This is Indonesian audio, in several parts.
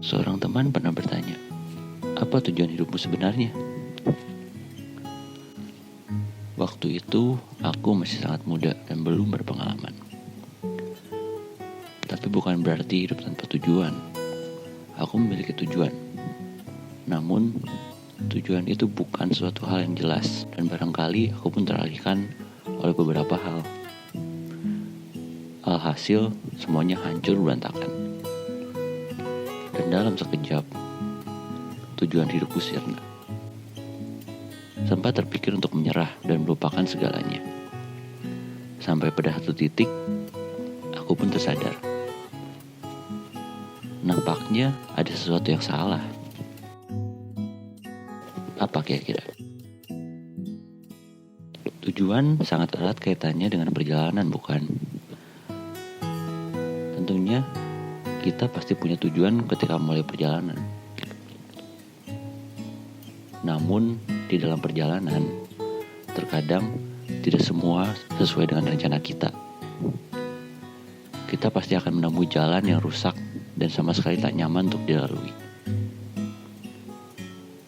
Seorang teman pernah bertanya, apa tujuan hidupmu sebenarnya? Waktu itu, aku masih sangat muda dan belum berpengalaman. Tapi bukan berarti hidup tanpa tujuan. Aku memiliki tujuan. Namun, tujuan itu bukan suatu hal yang jelas dan barangkali aku pun teralihkan oleh beberapa hal. Alhasil, semuanya hancur berantakan. Dan dalam sekejap, tujuan hidupku sirna. Sempat terpikir untuk menyerah dan melupakan segalanya. Sampai pada satu titik, aku pun tersadar. Nampaknya ada sesuatu yang salah. Apa kira-kira? Tujuan sangat erat kaitannya dengan perjalanan, bukan? Tentunya, kita pasti punya tujuan ketika mulai perjalanan. Namun, di dalam perjalanan, terkadang tidak semua sesuai dengan rencana kita. Kita pasti akan menemui jalan yang rusak dan sama sekali tak nyaman untuk dilalui.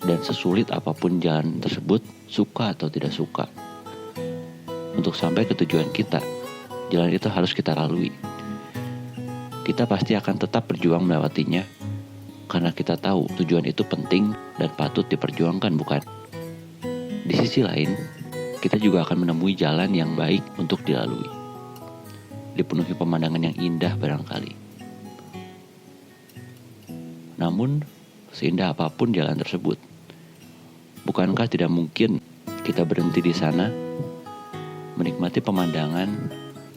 Dan sesulit apapun jalan tersebut, suka atau tidak suka, untuk sampai ke tujuan kita, jalan itu harus kita lalui. Kita pasti akan tetap berjuang melewatinya, karena kita tahu tujuan itu penting dan patut diperjuangkan, bukan? Di sisi lain, kita juga akan menemui jalan yang baik untuk dilalui. Dipenuhi pemandangan yang indah barangkali. Namun, seindah apapun jalan tersebut, bukankah tidak mungkin kita berhenti di sana, menikmati pemandangan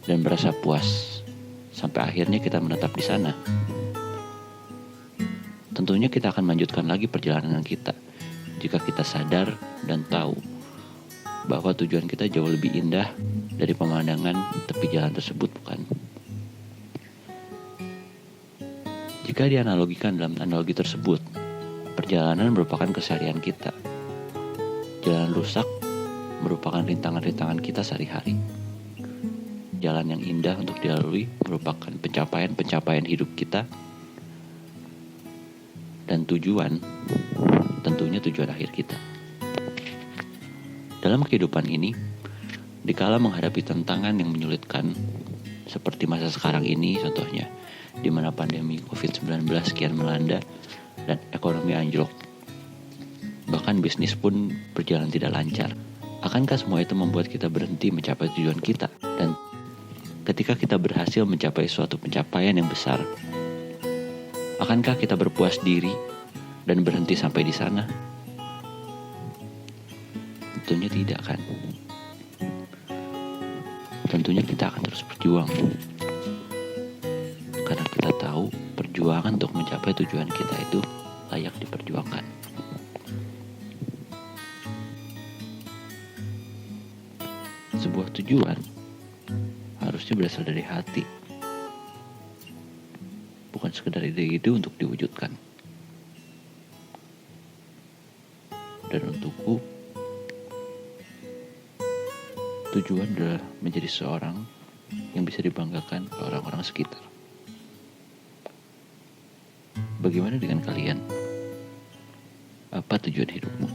dan merasa puas, sampai akhirnya kita menetap di sana? Tentunya kita akan melanjutkan lagi perjalanan kita jika kita sadar dan tahu bahwa tujuan kita jauh lebih indah dari pemandangan tepi jalan tersebut, bukan? Jika dianalogikan dalam analogi tersebut, perjalanan merupakan keseharian kita. Jalan rusak merupakan rintangan-rintangan kita sehari-hari. Jalan yang indah untuk dilalui merupakan pencapaian-pencapaian hidup kita. Dan tujuan, tentunya tujuan akhir kita. Dalam kehidupan ini, dikala menghadapi tantangan yang menyulitkan, seperti masa sekarang ini contohnya, di mana pandemi COVID-19 kian melanda dan ekonomi anjlok, bahkan bisnis pun berjalan tidak lancar. Akankah semua itu membuat kita berhenti mencapai tujuan kita? Dan ketika kita berhasil mencapai suatu pencapaian yang besar, akankah kita berpuas diri dan berhenti sampai di sana? Tentunya tidak, kan? Tentunya kita akan terus berjuang. Karena kita tahu perjuangan untuk mencapai tujuan kita itu layak diperjuangkan. Sebuah tujuan harusnya berasal dari hati, bukan sekedar ide-ide untuk diwujudkan. Dan untukku, tujuan adalah menjadi seorang yang bisa dibanggakan oleh orang-orang sekitar. Bagaimana dengan kalian? Apa tujuan hidupmu?